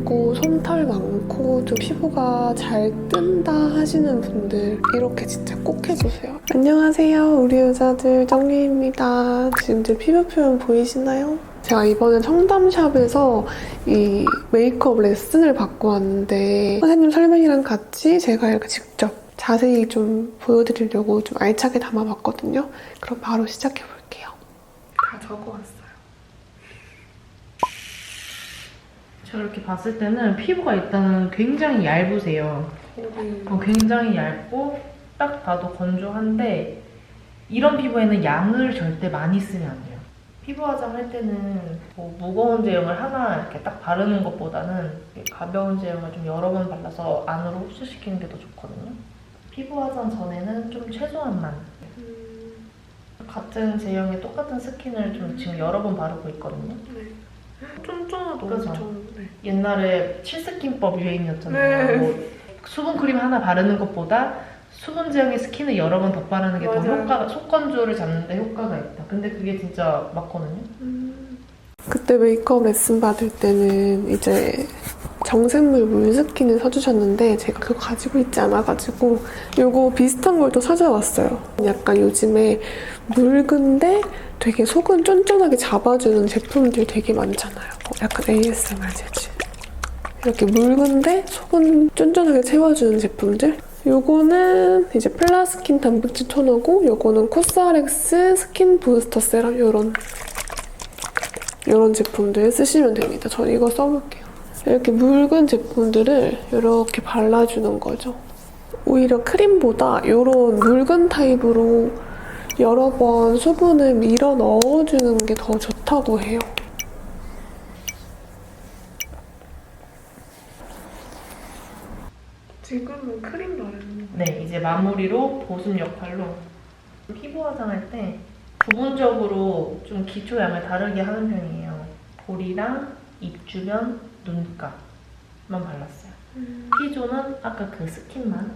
얇고 솜털 많고 좀 피부가 잘 뜬다 하시는 분들 이렇게 진짜 꼭 해주세요. 안녕하세요, 우리 여자들 정리입니다. 지금 제 피부 표현 보이시나요? 제가 이번에 청담샵에서 이 메이크업 레슨을 받고 왔는데 선생님 설명이랑 같이 제가 이렇게 직접 자세히 좀 보여드리려고 좀 알차게 담아봤거든요. 그럼 바로 시작해볼게요. 다 적어왔어요. 저렇게 봤을 때는 피부가 일단은 굉장히 얇으세요. 굉장히 얇고 딱 봐도 건조한데 이런 피부에는 양을 절대 많이 쓰면 안 돼요. 피부 화장할 때는 뭐 무거운 제형을 하나 이렇게 딱 바르는 것보다는 가벼운 제형을 좀 여러 번 발라서 안으로 흡수시키는 게 더 좋거든요. 피부 화장 전에는 좀 최소한만 같은 제형의 똑같은 스킨을 좀 지금 여러 번 바르고 있거든요. 쫀쫀하다. 그렇죠. 옛날에 칠스킨법 유행이었잖아요. 네. 뭐 수분크림 하나 바르는 것보다 수분 제형의 스킨을 여러 번 덧바르는 게 더 효과가, 속건조를 잡는데 효과가 있다. 근데 그게 진짜 맞거든요. 그때 메이크업 레슨 받을 때는 이제 정샘물 물스킨을 사주셨는데 제가 그거 가지고 있지 않아가지고 이거 비슷한 걸 또 사줘왔어요. 약간 요즘에 묽은데 되게 속은 쫀쫀하게 잡아주는 제품들 되게 많잖아요. 약간 ASMR 재질. 이렇게 묽은데 속은 쫀쫀하게 채워주는 제품들. 요거는 이제 플라스킨 단백질 토너고 요거는 코스알엑스 스킨 부스터 세럼 이런 제품들 쓰시면 됩니다. 전 이거 써볼게요. 이렇게 묽은 제품들을 이렇게 발라주는 거죠. 오히려 크림보다 이런 묽은 타입으로 여러 번 수분을 밀어 넣어주는 게 더 좋다고 해요. 지금은 크림 바르는 거. 네, 이제 마무리로 보습 역할로 피부 화장할 때 부분적으로 좀 기초 양을 다르게 하는 편이에요. 볼이랑 입 주변, 눈가만 발랐어요. T존은 아까 그 스킨만.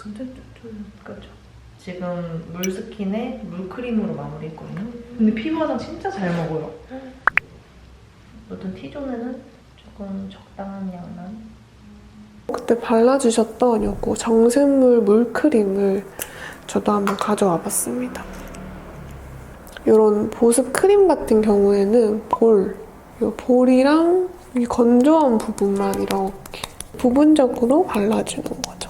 진짜 쫀쫀. 그렇죠. 지금 물스킨에 물크림으로 마무리했거든요. 근데 피부 화장 진짜 잘 먹어요. 어떤 T존에는 조금 적당한 양만. 그때 발라주셨던 요거 정샘물 물크림을 저도 한번 가져와 봤습니다. 이런 보습 크림 같은 경우에는 볼이랑 이 건조한 부분만 이렇게 부분적으로 발라주는 거죠.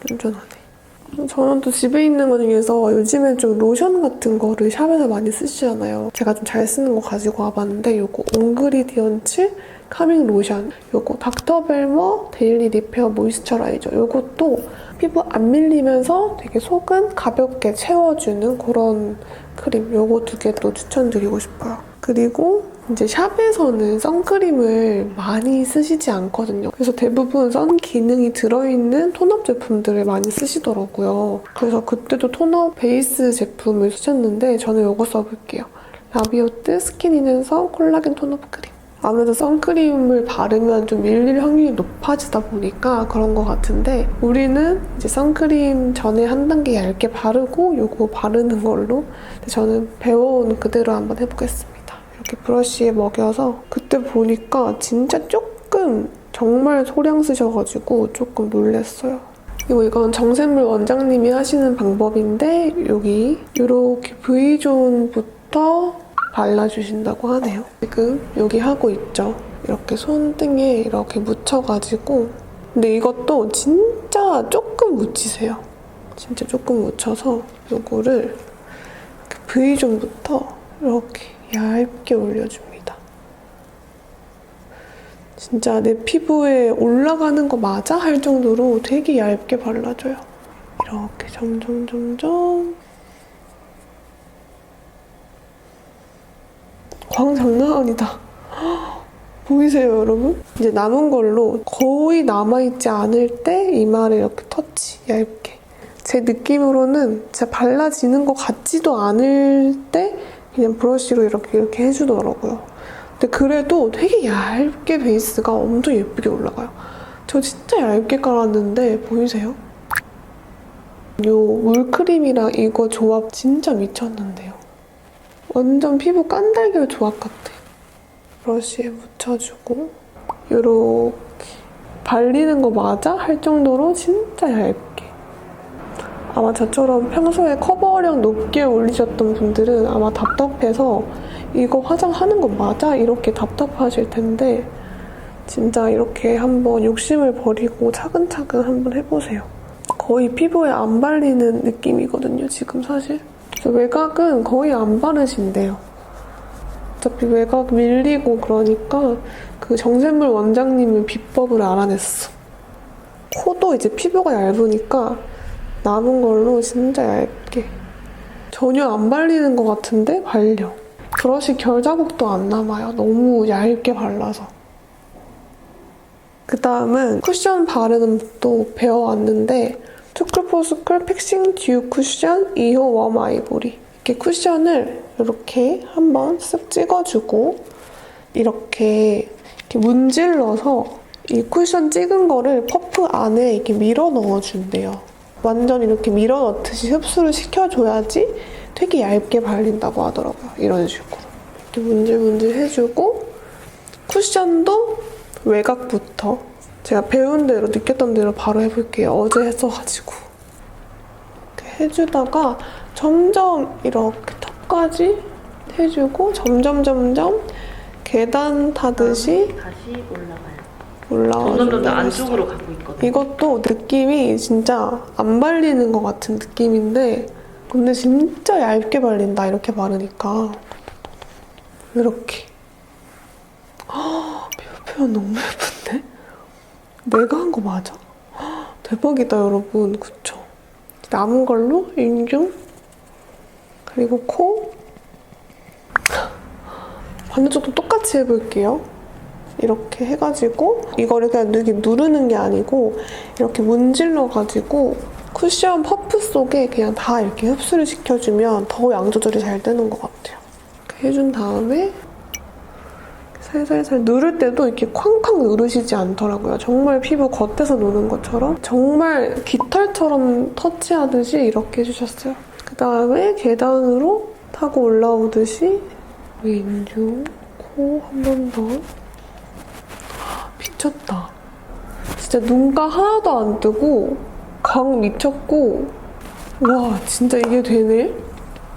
쫀쫀하네. 저는 또 집에 있는 거 중에서 요즘에 좀 로션 같은 거를 샵에서 많이 쓰시잖아요. 제가 좀 잘 쓰는 거 가지고 와봤는데 요거 옹그리디언츠 카밍 로션, 요거 닥터벨머 데일리 리페어 모이스처라이저. 요것도 피부 안 밀리면서 되게 속은 가볍게 채워주는 그런 크림. 요거 두 개 또 추천드리고 싶어요. 그리고 이제 샵에서는 선크림을 많이 쓰시지 않거든요. 그래서 대부분 선 기능이 들어있는 톤업 제품들을 많이 쓰시더라고요. 그래서 그때도 톤업 베이스 제품을 쓰셨는데 저는 이거 써볼게요. 라비오트 스킨인앤서 콜라겐 톤업 크림. 아무래도 선크림을 바르면 좀 밀릴 확률이 높아지다 보니까 그런 것 같은데 우리는 이제 선크림 전에 한 단계 얇게 바르고 요거 바르는 걸로 저는 배워온 그대로 한번 해보겠습니다. 이렇게 브러쉬에 먹여서 그때 보니까 진짜 조금 정말 소량 쓰셔가지고 조금 놀랐어요. 그리고 이건 정샘물 원장님이 하시는 방법인데 여기 이렇게 V존부터 발라주신다고 하네요. 지금 여기 하고 있죠. 이렇게 손등에 이렇게 묻혀가지고 근데 이것도 진짜 조금 묻히세요. 진짜 조금 묻혀서 이거를 V존부터 이렇게 얇게 올려줍니다. 진짜 내 피부에 올라가는 거 맞아? 할 정도로 되게 얇게 발라줘요. 이렇게 점점 광 장난 아니다. 보이세요, 여러분? 이제 남은 걸로 거의 남아있지 않을 때 이마를 이렇게 터치, 얇게. 제 느낌으로는 진짜 발라지는 것 같지도 않을 때 그냥 브러쉬로 이렇게 해주더라고요. 근데 그래도 되게 얇게 베이스가 엄청 예쁘게 올라가요. 저 진짜 얇게 깔았는데 보이세요? 요 물크림이랑 이거 조합 진짜 미쳤는데요. 완전 피부 깐달걀 조합 같아. 브러쉬에 묻혀주고 이렇게 발리는 거 맞아? 할 정도로 진짜 얇게. 아마 저처럼 평소에 커버력 높게 올리셨던 분들은 아마 답답해서 이거 화장하는 거 맞아? 이렇게 답답하실 텐데 진짜 이렇게 한번 욕심을 버리고 차근차근 한번 해보세요. 거의 피부에 안 발리는 느낌이거든요, 지금 사실. 그래서 외곽은 거의 안 바르신대요. 어차피 외곽 밀리고 그러니까 그 정샘물 원장님은 비법을 알아냈어. 코도 이제 피부가 얇으니까 남은 걸로 진짜 얇게. 전혀 안 발리는 것 같은데 발려. 브러쉬 결 자국도 안 남아요. 너무 얇게 발라서. 그 다음은 쿠션 바르는 법도 배워왔는데 투쿨포스쿨 픽싱 듀 쿠션 2호 웜 아이보리. 이렇게 쿠션을 이렇게 한번 쓱 찍어주고 이렇게 문질러서 이 쿠션 찍은 거를 퍼프 안에 이렇게 밀어 넣어준대요. 완전 이렇게 밀어 넣듯이 흡수를 시켜줘야지 되게 얇게 발린다고 하더라고요. 이런 식으로. 이렇게 문질문질 해주고 쿠션도 외곽부터 제가 배운 대로 느꼈던 대로 바로 해볼게요. 어제 했어가지고. 이렇게 해주다가 점점 이렇게 턱까지 해주고 점점 계단 타듯이 다시 올라가요. 올라와주면 점점 더 안쪽으로 가고 있거든요. 이것도 느낌이 진짜 안 발리는 것 같은 느낌인데 근데 진짜 얇게 발린다 이렇게 바르니까 이렇게 피부 표현 너무 예쁜데? 내가 한 거 맞아? 대박이다 여러분, 그쵸? 남은 걸로 인중 그리고 코 반대쪽도 똑같이 해볼게요. 이렇게 해가지고 이거를 그냥 이렇게 누르는 게 아니고 이렇게 문질러가지고 쿠션 퍼프 속에 그냥 다 이렇게 흡수를 시켜주면 더 양 조절이 잘 되는 것 같아요. 이렇게 해준 다음에 살살살 누를 때도 이렇게 쾅쾅 누르시지 않더라고요. 정말 피부 겉에서 노는 것처럼 정말 깃털처럼 터치하듯이 이렇게 해주셨어요. 그 다음에 계단으로 타고 올라오듯이 왼쪽 코 한 번 더. 미쳤다. 진짜 눈가 하나도 안 뜨고 각 미쳤고 와 진짜 이게 되네?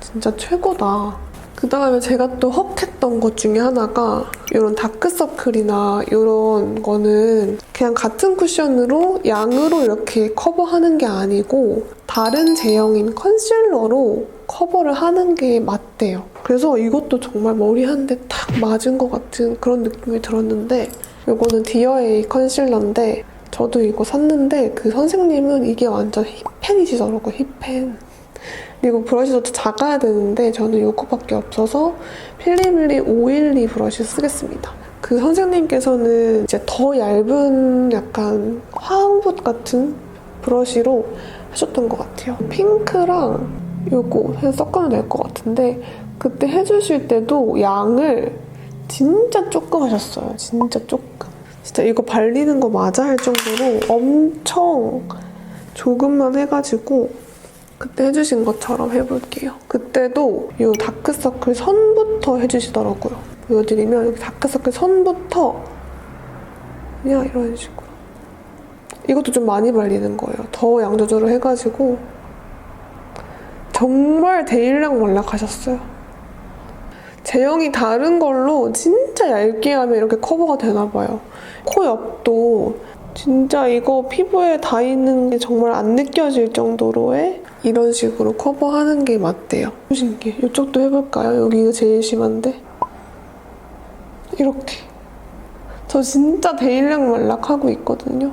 진짜 최고다. 그 다음에 제가 또 헉했던 것 중에 하나가 이런 다크서클이나 이런 거는 그냥 같은 쿠션으로 양으로 이렇게 커버하는 게 아니고 다른 제형인 컨실러로 커버를 하는 게 맞대요. 그래서 이것도 정말 머리 한 대 탁 맞은 것 같은 그런 느낌이 들었는데 이거는 디어에이 컨실러인데 저도 이거 샀는데 그 선생님은 이게 완전 힙팬이시더라고요. 힙팬. 그리고 브러쉬도 작아야 되는데 저는 이거밖에 없어서 필리밀리 512 브러쉬 쓰겠습니다. 그 선생님께서는 이제 더 얇은 약간 화학붓 같은 브러쉬로 하셨던 것 같아요. 핑크랑 이거 해서 섞으면 될 것 같은데 그때 해주실 때도 양을 진짜 조금 하셨어요. 진짜 조금. 진짜 이거 발리는 거 맞아 할 정도로 엄청 조금만 해가지고 그때 해주신 것처럼 해볼게요. 그때도 이 다크서클 선부터 해주시더라고요. 보여드리면 여기 다크서클 선부터 그냥 이런 식으로. 이것도 좀 많이 발리는 거예요. 더 양 조절을 해가지고 정말 대일락말락 하셨어요. 제형이 다른 걸로 진짜 얇게 하면 이렇게 커버가 되나 봐요. 코 옆도 진짜 이거 피부에 다 있는 게 정말 안 느껴질 정도로의 이런 식으로 커버하는 게 맞대요. 신기해. 이쪽도 해볼까요? 여기가 제일 심한데. 이렇게. 저 진짜 대일락말락 하고 있거든요.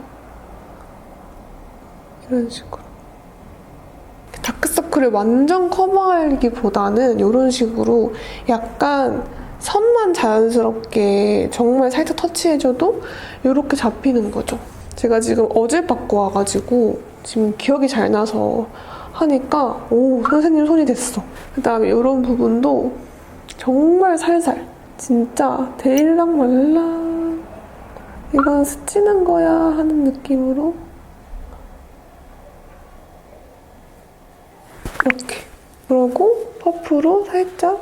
이런 식으로. 다크서클을 완전 커버하기보다는 이런 식으로 약간 선만 자연스럽게 정말 살짝 터치해줘도 이렇게 잡히는 거죠. 제가 지금 어제 받고 와가지고 지금 기억이 잘 나서 하니까 오 선생님 손이 됐어. 그 다음에 이런 부분도 정말 살살 진짜 데일랑말랑 이건 스치는 거야 하는 느낌으로 이렇게. 그러고 퍼프로 살짝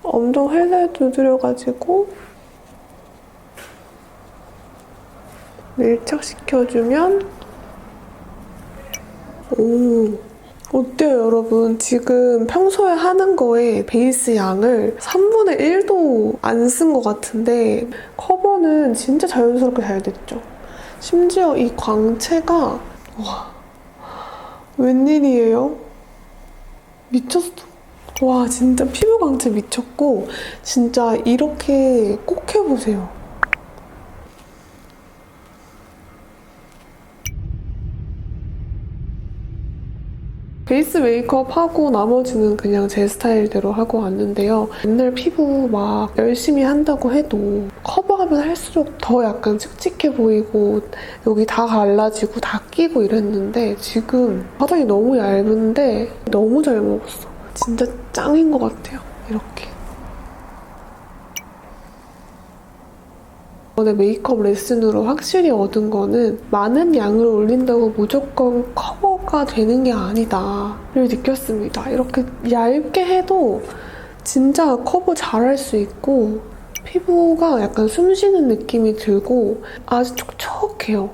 엄청 살살 두드려가지고 밀착시켜주면 오, 어때요 여러분? 지금 평소에 하는 거에 베이스 양을 3분의 1도 안 쓴 것 같은데 커버는 진짜 자연스럽게 잘 됐죠? 심지어 이 광채가 와 웬일이에요? 미쳤어. 와 진짜 피부 광채 미쳤고 진짜 이렇게 꼭 해보세요. 베이스 메이크업 하고 나머지는 그냥 제 스타일대로 하고 왔는데요. 맨날 피부 막 열심히 한다고 해도 커버하면 할수록 더 약간 칙칙해 보이고 여기 다 갈라지고 다 끼고 이랬는데 지금 화장이 너무 얇은데 너무 잘 먹었어. 진짜 짱인 것 같아요. 이렇게. 이번에 메이크업 레슨으로 확실히 얻은 거는 많은 양을 올린다고 무조건 커버가 되는 게 아니다를 느꼈습니다. 이렇게 얇게 해도 진짜 커버 잘할 수 있고 피부가 약간 숨 쉬는 느낌이 들고 아주 촉촉해요.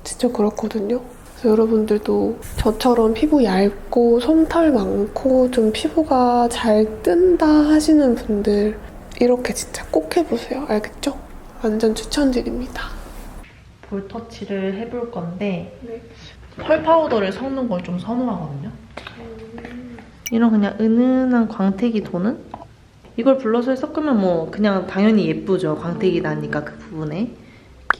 진짜 그렇거든요. 그래서 여러분들도 저처럼 피부 얇고 솜털 많고 좀 피부가 잘 뜬다 하시는 분들 이렇게 진짜 꼭 해보세요. 알겠죠? 완전 추천드립니다. 볼 터치를 해볼 건데 네. 펄 파우더를 섞는 걸 좀 선호하거든요. 이런 그냥 은은한 광택이 도는? 이걸 블러셔에 섞으면 뭐 그냥 당연히 예쁘죠. 광택이 나니까 그 부분에.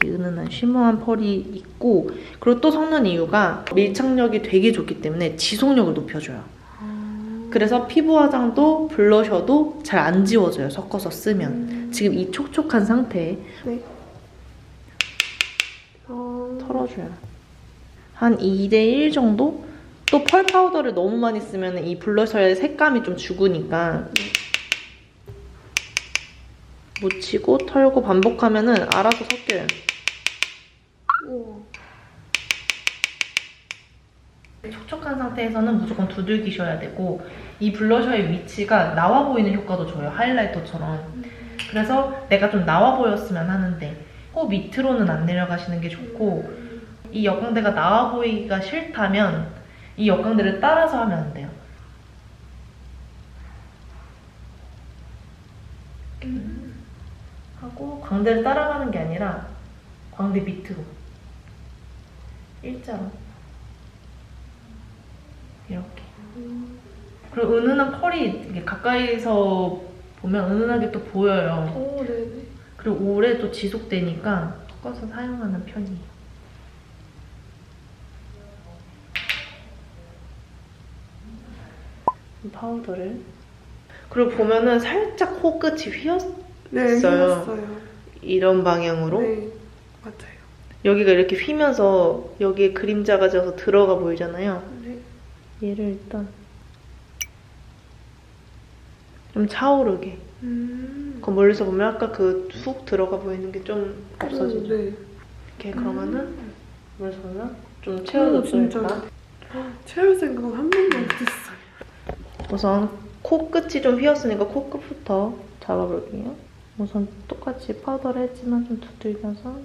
이렇게 은은한 쉬머한 펄이 있고 그리고 또 섞는 이유가 밀착력이 되게 좋기 때문에 지속력을 높여줘요. 그래서 피부 화장도 블러셔도 잘 안 지워져요. 섞어서 쓰면. 지금 이 촉촉한 상태에 네. 털어줘요. 한 2대1 정도? 또 펄 파우더를 너무 많이 쓰면 이 블러셔의 색감이 좀 죽으니까 묻히고 털고 반복하면은 알아서 섞여요. 우와. 촉촉한 상태에서는 무조건 두들기셔야 되고 이 블러셔의 위치가 나와 보이는 효과도 줘요. 하이라이터처럼. 그래서 내가 좀 나와 보였으면 하는데 코 밑으로는 안 내려가시는 게 좋고 이 역광대가 나와 보이기가 싫다면 이 역광대를 따라서 하면 안 돼요. 하고 광대를 따라가는 게 아니라 광대 밑으로 일자로 이렇게. 그리고 은은한 펄이 이게 가까이서 보면 은은하게 또 보여요. 오, 네네. 그리고 오래 또 지속되니까 섞어서 사용하는 편이에요. 파우더를. 그리고 보면은 살짝 코끝이 휘었어요. 네, 휘었어요. 이런 방향으로. 네, 맞아요. 여기가 이렇게 휘면서 여기에 그림자가 져서 들어가 보이잖아요. 네. 얘를 일단 좀 차오르게. 그 멀리서 보면 아까 그 훅 들어가 보이는 게 좀 없어지죠. 네. 이렇게 그러면은 멀리서 보면 좀 채워졌죠. 진짜. 일단. 채울 생각은 한 번도 못했어요. 우선 코끝이 좀 휘었으니까 코끝부터 잡아볼게요. 우선 똑같이 파우더를 했지만 좀 두들겨서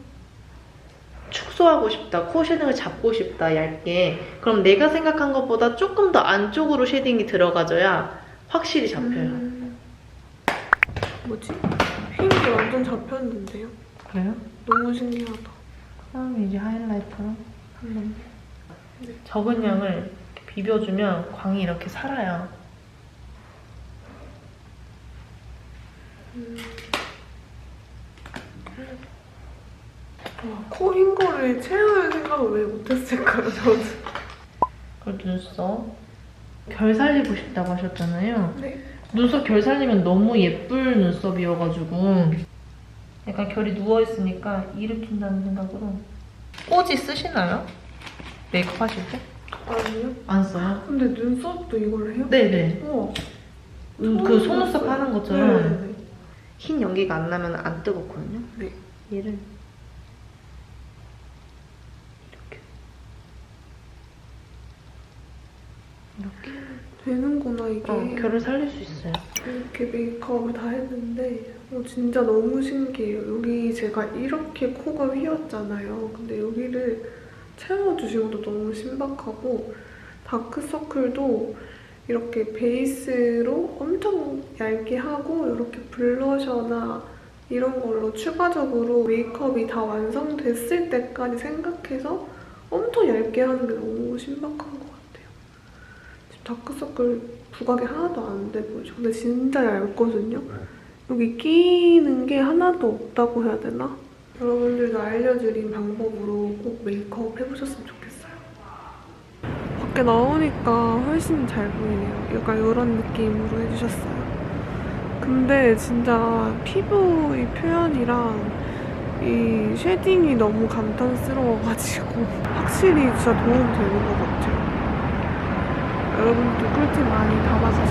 축소하고 싶다, 코 쉐딩을 잡고 싶다, 얇게. 그럼 내가 생각한 것보다 조금 더 안쪽으로 쉐딩이 들어가줘야 확실히 잡혀요. 뭐지? 핑크 완전 잡혔는데요? 그래요? 너무 신기하다. 그다음에 이제 하이라이터로 한번 적은 양을 이렇게 비벼주면 광이 이렇게 살아요. 코 흰 거를 채울 생각을 왜 못했을까요, 저는? 그리고 눈썹. 결 살리고 싶다고 하셨잖아요. 네. 눈썹 결 살리면 너무 예쁠 눈썹이어가지고 약간 결이 누워있으니까 일으킨다는 생각으로. 꼬지 쓰시나요? 메이크업 하실 때? 아니요. 안 써요? 근데 눈썹도 이걸 해요? 네네. 우와. 그 속눈썹 하는 것처럼 네네네. 흰 연기가 안 나면 안 뜨겁거든요. 네. 얘를 이렇게 되는구나, 이게. 결을 살릴 수 있어요. 이렇게 메이크업을 다 했는데 진짜 너무 신기해요. 여기 제가 이렇게 코가 휘었잖아요. 근데 여기를 채워주신 것도 너무 신박하고 다크서클도 이렇게 베이스로 엄청 얇게 하고 이렇게 블러셔나 이런 걸로 추가적으로 메이크업이 다 완성됐을 때까지 생각해서 엄청 얇게 하는 게 너무 신박한 것 같아요. 지금 다크서클 부각이 하나도 안 돼 보이죠? 근데 진짜 얇거든요? 여기 끼는 게 하나도 없다고 해야 되나? 여러분들도 알려드린 방법으로 꼭 메이크업 해보셨으면 좋겠어요. 밖에 나오니까 훨씬 잘 보이네요. 약간 이런 느낌으로 해주셨어요. 근데 진짜 피부의 표현이랑 이 쉐딩이 너무 감탄스러워가지고 확실히 진짜 도움되는 것 같아요. 여러분도 꿀팁 많이 받아서